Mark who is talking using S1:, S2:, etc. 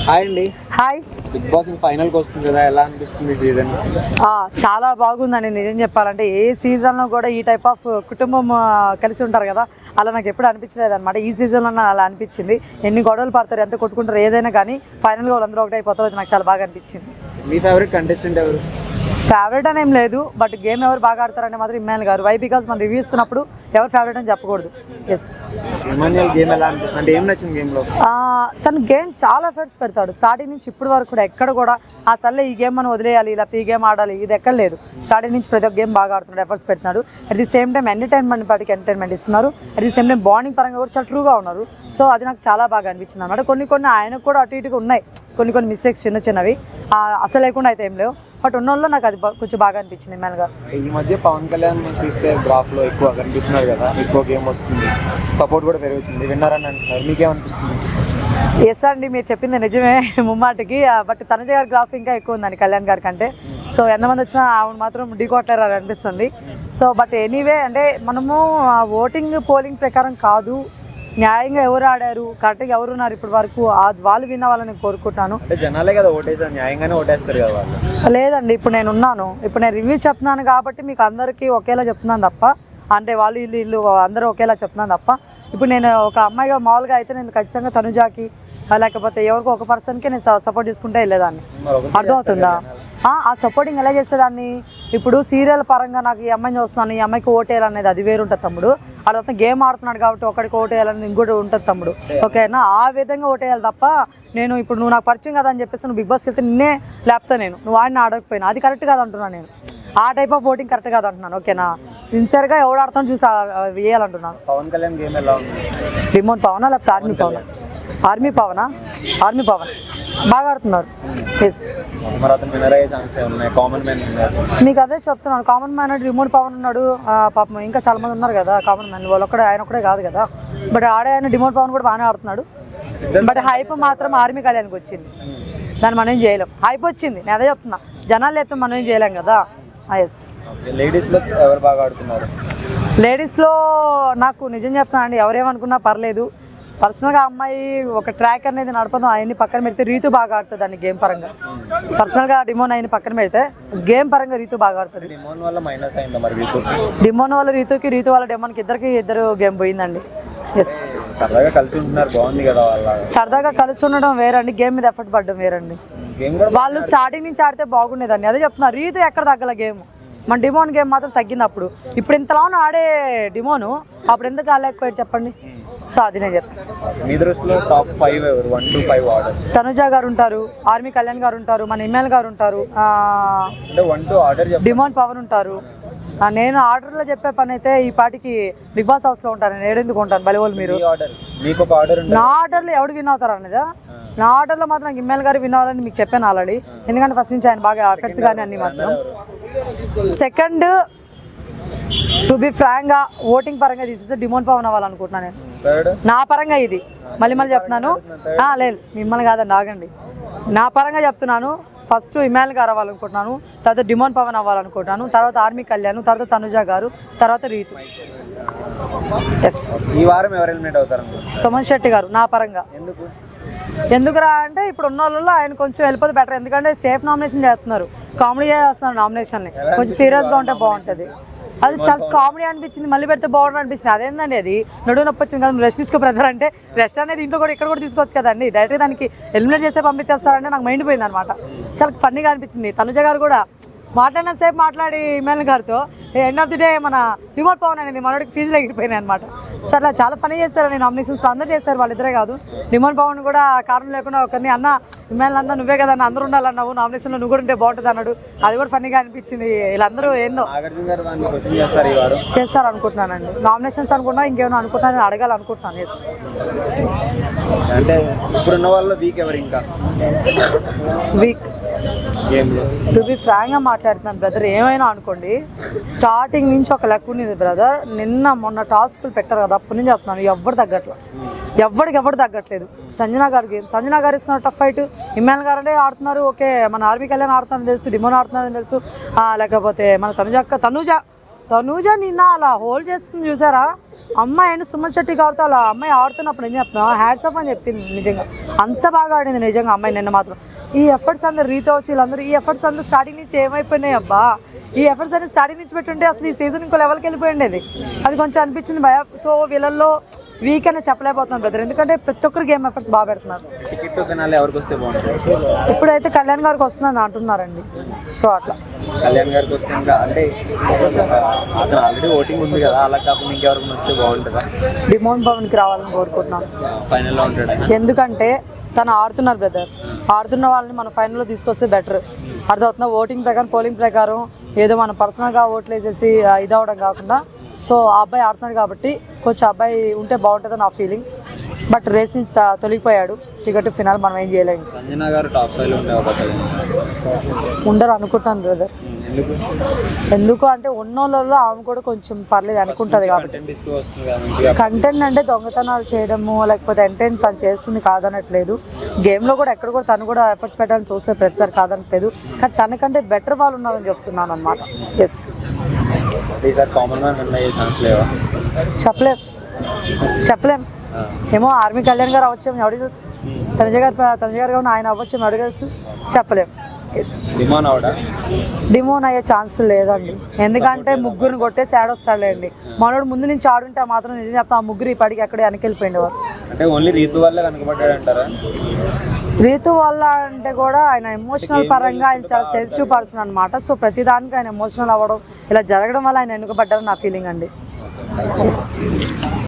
S1: Hi అండి.
S2: Hi.
S1: Big boss ఫైనల్కి వస్తుంది కదా, ఎలా అనిపిస్తుంది సీజన్?
S2: చాలా బాగుందండి. నిజం చెప్పాలంటే ఏ సీజన్లో కూడా ఈ టైప్ ఆఫ్ కుటుంబం కలిసి ఉంటారు కదా, అలా నాకు ఎప్పుడు అనిపించలేదు అనమాట. ఈ సీజన్లో అలా అనిపించింది. ఎన్ని గొడవలు పడతారు, ఎంత కొట్టుకుంటారు, ఏదైనా కానీ ఫైనల్గా వాళ్ళందరూ ఒకటి అయిపోతారు. అది నాకు చాలా బాగా అనిపించింది.
S1: మీ ఫేవరెట్ కంటెస్టెంట్ ఎవరు?
S2: ఫేవరెట్ అని ఏం లేదు, బట్ గేమ్ ఎవరు బాగా ఆడతారంటే మాత్రం ఇమ్మాన్యుల్ గారు. వై బికాజ్ మనం రివ్యూ ఇస్తున్నప్పుడు ఎవరు ఫేవరెట్ అని చెప్పకూడదు. ఎస్,
S1: ఇమ్మాన్యుల్ గేమ్ ఎలా అనిపిస్తుంది? అంటే ఏం నచ్చింది గేమ్లో?
S2: తను గేమ్ చాలా ఎఫర్ట్స్ పెడతాడు. స్టార్టింగ్ నుంచి ఇప్పటి వరకు కూడా ఎక్కడ కూడా అసలే ఈ గేమ్ మనం వదిలేయాలి, లేకపోతే ఈ గేమ్ ఆడాలి, ఇది ఎక్కడ లేదు. స్టార్టింగ్ నుంచి ప్రతి ఒక్క గేమ్ బాగా ఆడుతున్నాడు, ఎఫర్ట్స్ పెడుతున్నాడు. At the same time entertainment పాటికి ఎంటర్టైన్మెంట్ ఇస్తున్నారు. At the same time bonding పరంగా కూడా చాలా ట్రూగా ఉన్నారు. సో అది నాకు చాలా బాగా అనిపించింది అనమాట. కొన్ని ఆయనకు కూడా అటు ఇటుగా ఉన్నాయి, కొన్ని మిస్టేక్స్ చిన్నవి అసలు లేకుండా అయితే ఏం లేవు. బట్ ఉన్నోళ్ళు నాకు అది కొంచెం బాగా అనిపించింది ఇమ్మాన్యుల్ గారు.
S1: ఈ మధ్య పవన్ కళ్యాణ్ చూస్తే గ్రాఫ్లో ఎక్కువ కనిపిస్తున్నారు కదా, ఎక్కువ గేమ్ వస్తుంది, సపోర్ట్ కూడా పెరుగుతుంది, విన్నర్ అని అంటున్నారు. మీకేమనిపిస్తుంది?
S2: ఎస్ అండి, మీరు చెప్పింది నిజమే ముమ్మాటికి. బట్ తనుజ గారి గ్రాఫ్ ఇంకా ఎక్కువ ఉందండి కళ్యాణ్ గారి కంటే. సో ఎంతమంది వచ్చినా ఆవిడ మాత్రం ఢీకొట్టలేరు అని అనిపిస్తుంది. సో బట్ ఎనీవే, అంటే మనము ఓటింగ్ పోలింగ్ ప్రకారం కాదు, న్యాయంగా ఎవరు ఆడారు, కరెక్ట్గా ఎవరు ఉన్నారు ఇప్పటి వరకు, వాళ్ళు విన్న వాళ్ళని కోరుకుంటున్నాను.
S1: అంటే జనాలే కదా ఓటేసారు, న్యాయంగానే ఓటేస్తారు కదా వాళ్ళు.
S2: లేదండి, ఇప్పుడు నేను రివ్యూ చెప్తున్నాను కాబట్టి మీకు అందరికీ ఒకేలా చెప్తున్నాను తప్ప, అంటే వీళ్ళు అందరూ ఒకేలా చెప్తున్నాను తప్ప, ఇప్పుడు నేను ఒక అమ్మాయిగా మామూలుగా అయితే నేను ఖచ్చితంగా తనుజాకి లేకపోతే ఎవరికో ఒక పర్సన్కి నేను సపోర్ట్ చేసుకుంటే వెళ్ళేదాన్ని. అర్థమవుతుందా? ఆ సపోర్టింగ్ ఎలా చేసేదాన్ని? ఇప్పుడు సీరియల్ పరంగా నాకు ఈ అమ్మాయిని చూస్తున్నాను, ఈ అమ్మాయికి ఓటేయాలనేది అది వేరు ఉంటుంది తమ్ముడు. అదంతా గేమ్ ఆడుతున్నాడు కాబట్టి ఒకడికి ఓటేయాలని ఇంకోటి ఉంటుంది తమ్ముడు. ఓకేనా? ఆ విధంగా ఓటేయాలి తప్ప, నేను ఇప్పుడు నువ్వు నాకు పరిచయం కదా అని చెప్పేసి నువ్వు బిగ్ బాస్కి వెళ్తే నిన్నే లేపుతా, నువ్వు ఆడిని ఆడకపోయినా అది కరెక్ట్ కాదు అంటున్నాను నేను. ఆ టైప్ ఆఫ్ ఓటింగ్ కరెక్ట్ కాదు అంటున్నాను. ఓకేనా? సిన్సియర్గా ఎవడు ఆడుతాను చూసి వేయాలంటున్నాను.
S1: పవన్ కళ్యాణ్ గేమ్ ఎలా ఉంది?
S2: రిమోట్ పవనా లేకపోతే ఆర్మీ పవనా? ఆర్మీ పవన్ బాగా ఆడుతున్నారు. ఎస్,
S1: మరి అతను విన్నర్ అయ్యే ఛాన్సెస్ ఉన్నాయి. కామన్ మ్యాన్ ఉన్నారు.
S2: మీకు అదే చెప్తున్నాను, కామన్ మ్యాన్ అంటే రిమోట్ పవన్ ఉన్నాడు. పాపం ఇంకా చాలా మంది ఉన్నారు కదా కామన్ మ్యాన్, వాళ్ళు ఆయన ఒక్కడే కాదు కదా. బట్ ఆయన రిమోట్ పవన్ కూడా బాగానే ఆడుతున్నాడు. బట్ హైప్ మాత్రం ఆర్మీ కళ్యాణ్కి వచ్చింది, దాన్ని మనం ఏం చేయలేం. హైప్ వచ్చింది, నేను అదే చెప్తున్నా, జనాలు లేకపోతే మనం ఏం చేయలేం కదా. ఎస్.
S1: లేడీస్లో ఎవరు బాగా ఆడుతున్నారు?
S2: లేడీస్లో నాకు నిజం చెప్తున్నాను అండి, ఎవరేమనుకున్నా పర్లేదు. పర్సనల్గా అమ్మాయి ఒక ట్రాక్ అనేది నడపడం అవన్నీ పక్కన పెడితే రీతు బాగా ఆడుతుంది అండి గేమ్ పరంగా. పర్సనల్గా డిమోన్ అయిన పక్కన పెడితే గేమ్ పరంగా రీతు బాగా ఆడుతుంది.
S1: డిమోన్ వల్ల మైనస్ అయిందా మరి?
S2: డిమోన్ వల్ల రీతు వల్ల డిమోన్కి ఇద్దరు గేమ్ పోయిందండి. ఎస్,
S1: సరదాగా కలిసి ఉంటున్నారు, బాగుంది కదా.
S2: సరదాగా కలిసి ఉండడం వేరండి, గేమ్ మీద ఎఫర్ట్ పడడం వేరండి. వాళ్ళు స్టార్టింగ్ నుంచి ఆడితే బాగుండేదండి, అదే చెప్తున్నారు. రీతు ఎక్కడ తగ్గల గేమ్, మన డిమోన్ గేమ్ మాత్రం తగ్గింది. ఇప్పుడు ఇంతలోనే ఆడే డిమోను అప్పుడు ఎందుకు ఆడలేకపోయాడు చెప్పండి. సో అది నేను చెప్తాను.
S1: మీ దృష్టిలో టాప్ 5 ఎవరు? 1 to 5 ఆర్డర్.
S2: తనుజ గారు ఉంటారు, ఆర్మీ కళ్యాణ్ గారు ఉంటారు, మన ఇమ్మాన్యుల్ గారు ఉంటారు, డిమోన్ పవన్ ఉంటారు. నేను ఆర్డర్లో చెప్పే పని అయితే ఈ పాటికి బిగ్ బాస్ హౌస్లో ఉంటాను. నేను ఏడెందుకు ఉంటాను బలివోళ్ళు మీరు. నా ఆర్డర్లో ఎవడు విన్ అవుతారు అనేదా? నా ఆర్డర్లో మాత్రం నాకు ఇమ్మాన్యుల్ గారు విన్ అవ్వాలని మీకు చెప్పాను ఆల్రెడీ. ఎందుకంటే ఫస్ట్ నుంచి ఆయన బాగా ఎఫర్ట్స్ కానీ అన్ని మాత్రం. సెకండ్, టు బి ఫ్రాంక్గా ఓటింగ్ పరంగా తీసేస్తే డిమోన్ పవన్ అవ్వాలనుకుంటున్నాను నేను. నా పరంగా ఇది మళ్ళీ చెప్తున్నాను. లేదు మిమ్మల్ని కాదండి, ఆగండి. నా పరంగా చెప్తున్నాను. ఫస్ట్ ఇమ్మాన్యుల్ గారు అవ్వాలనుకుంటున్నాను, తర్వాత డిమోన్ పవన్ అవ్వాలనుకుంటున్నాను, తర్వాత ఆర్మీ కళ్యాణ్, తర్వాత తనుజ గారు, తర్వాత రీతు. ఎస్.
S1: ఈ వారం ఎవరు ఎలిమినేట్ అవుతారు?
S2: సుమన్ శెట్టి గారు. నా పరంగా ఎందుకురా అంటే ఇప్పుడు ఉన్న వాళ్ళలో ఆయన కొంచెం వెళ్ళిపోతే బెటర్. ఎందుకంటే సేఫ్ నామినేషన్ చేస్తున్నారు, కామెడీ చేస్తున్నారు నామినేషన్ని. కొంచెం సీరియస్గా ఉంటే బాగుంటుంది. అది చాలా కామెడీ అనిపించింది, మళ్ళీ పెడితే బాగుంటుంది అనిపించింది. అదేందండి, అది నడువు నొప్పి వచ్చింది కదా, రెస్ట్ తీసుకో బ్రదర్ అంటే రెస్ట్ అనేది ఇంట్లో కూడా ఇక్కడ కూడా తీసుకోవచ్చు కదండి. డైరెక్ట్గా దానికి ఎలిమినేట్ చేసే పంపించేస్తారంటే నాకు మైండ్ పోయింది అనమాట. చాలా ఫన్నీగా అనిపించింది. తనుజ గారు కూడా మాట్లాడిన సేపు మాట్లాడి ఇమ్మాన్యుల్ గారితో ఎండ్ ఆఫ్ ది డే మన డిమోట్ పవన్ అనేది మనోడికి ఫీజులు ఎగిరిపోయినాయి అనమాట. సో అట్లా చాలా ఫనీ చేస్తారని నామినేషన్స్లో అందరూ చేస్తారు, వాళ్ళిద్దరే కాదు. డిమోట్ పవన్ కూడా కారణం లేకుండా ఒకరిని అన్న ఇమ్మాన్యుల్ అన్న నువ్వే కదా అందరూ ఉండాలన్నావు, నామినేషన్లో నువ్వు కూడా ఉంటే బాగుంటుంది అన్నాడు. అది కూడా ఫన్నీగా అనిపించింది. వీళ్ళందరూ ఏందో చేస్తారు అనుకుంటున్నానండి. నామినేషన్స్ అనుకున్నా ఇంకేమైనా అనుకుంటున్నాను అడగాలనుకుంటున్నాను. ఎస్.
S1: అంటే ఇప్పుడున్న వాళ్ళు వీక్
S2: టు బి ఫ్రాంక్గా మాట్లాడుతున్నాను బ్రదర్, ఏమైనా అనుకోండి. స్టార్టింగ్ నుంచి ఒక లెక్క ఉండేది బ్రదర్. మొన్న టాస్క్లు పెట్టారు కదా, అప్పటి నుంచి చెప్తున్నాను, ఎవరు తగ్గట్లేదు. సంజనా గారు ఇస్తున్నారు టఫ్ ఫైట్. ఇమ్మాన్యుల్ గారు అంటే ఆడుతున్నారు, ఓకే. మన ఆర్మీ కళ్యాణ్ ఆడుతున్నారని తెలుసు, డిమోన్ ఆడుతున్నారని తెలుసు. లేకపోతే మన తనుజ నిన్న అలా హోల్డ్ చేస్తుంది చూసారా, అమ్మాయి అయినా సుమన్ శెట్టి గారితో అలా అమ్మాయి ఆడుతున్నప్పుడు ఏం చెప్తున్నా హ్యాట్స్ ఆఫ్ అని చెప్పింది. నిజంగా అంత బాగా ఆడింది నిజంగా అమ్మాయి నిన్న మాత్రం. ఈ ఎఫర్ట్స్ అందరు రీతో వచ్చి వీళ్ళందరూ ఈ ఎఫర్ట్స్ అందరూ స్టార్టింగ్ నుంచి ఏమైపోయినాయి అబ్బా. ఈ ఎఫర్ట్స్ అనేది స్టార్టింగ్ నుంచి పెట్టుంటే అసలు ఈ సీజన్ ఇంకో లెవెల్కి వెళ్ళిపోయింది. అది కొంచెం అనిపించింది భయ. సో వీళ్ళల్లో వీక్ అనేది చెప్పలేకపోతున్నాను బ్రదర్, ఎందుకంటే ప్రతి ఒక్కరు గేమ్ ఎఫర్ట్స్ బాగా పెడుతున్నారు.
S1: టికెట్ ఫినాలే ఎవరికి వస్తే బాగుంటుంది?
S2: ఇప్పుడైతే కళ్యాణ్ గారికి వస్తుందని అంటున్నారండి. సో అట్లా
S1: కళ్యాణ్ గారికి వస్తే ఇంకా అంటే అతను ఆల్రెడీ ఓటింగ్ ఉంది కదా, అలా కాకుండా ఇంకెవరికి వస్తే బాగుంటుందా?
S2: డిమోన్ పవన్కి రావాలని కోరుకుంటున్నాను.
S1: ఫైనల్లో ఉంటాడు.
S2: ఎందుకంటే తను ఆడుతున్నారు బ్రదర్, ఆడుతున్న వాళ్ళని మన ఫైనల్లో తీసుకొస్తే బెటర్. అర్థమవుతుందా? ఓటింగ్ ప్రకారం పోలింగ్ ప్రకారం ఏదో మనం పర్సనల్గా ఓట్లు వేసేసి ఇది అవ్వడం కాకుండా, సో ఆ అబ్బాయి ఆడుతున్నాడు కాబట్టి కొంచెం అబ్బాయి ఉంటే బాగుంటుంది నా ఫీలింగ్. బట్ రేస్ నుంచి తొలగిపోయాడు, టికెట్ ఫినాల్ మనం ఏం చేయలేము.
S1: సంజన గారు టాప్ 5 ఉండే అవకాశం
S2: ఉండరు అనుకుంటున్నాను బ్రదర్. ఎందుకు అంటే ఉన్నోళ్ళలో ఆమె కూడా కొంచెం పర్లేదు అనుకుంటుంది కాబట్టి. కంటెంట్ అంటే దొంగతనాలు చేయడము లేకపోతే ఎంటైన్ తను చేస్తుంది కాదనట్లేదు. గేమ్లో కూడా ఎక్కడ కూడా తను కూడా ఎఫర్ట్స్ పెట్టాలని చూస్తే ప్రతిసారి కాదనట్లేదు. కానీ తనకంటే బెటర్ వాళ్ళు ఉన్నారని చెప్తున్నాను అనమాట. ఎస్, చెప్పలేం ఏమో. ఆర్మీ కళ్యాణ్ గారు అవ్వచ్చేమో ఎవరికి తెలుసు, తనుజ గారు ఆయన అవ్వచ్చేమో ఎవరికి తెలుసు, చెప్పలేం. డిమోన్ అయ్యే ఛాన్స్ లేదండి, ఎందుకంటే ముగ్గురిని కొట్టేసి ఆడొస్తాడులేండి. మనోడు ముందు నుంచి ఆడుంటే మాత్రం నిజం చెప్తా ఆ ముగ్గురు ఈ పడికి ఎక్కడే వెనకెళ్ళిపోయింది వారు.
S1: అంటే ఓన్లీ రీతు వల్ల కనుకబడ్డాడంటారా?
S2: రీతు వల్ల అంటే కూడా ఆయన ఎమోషనల్ పరంగా ఆయన చాలా సెన్సిటివ్ పర్సన్ అనమాట. సో ప్రతిదానికి ఆయన ఎమోషనల్ అవ్వడం ఇలా జరగడం వల్ల ఆయన వెనుకబడ్డారని నా ఫీలింగ్ అండి.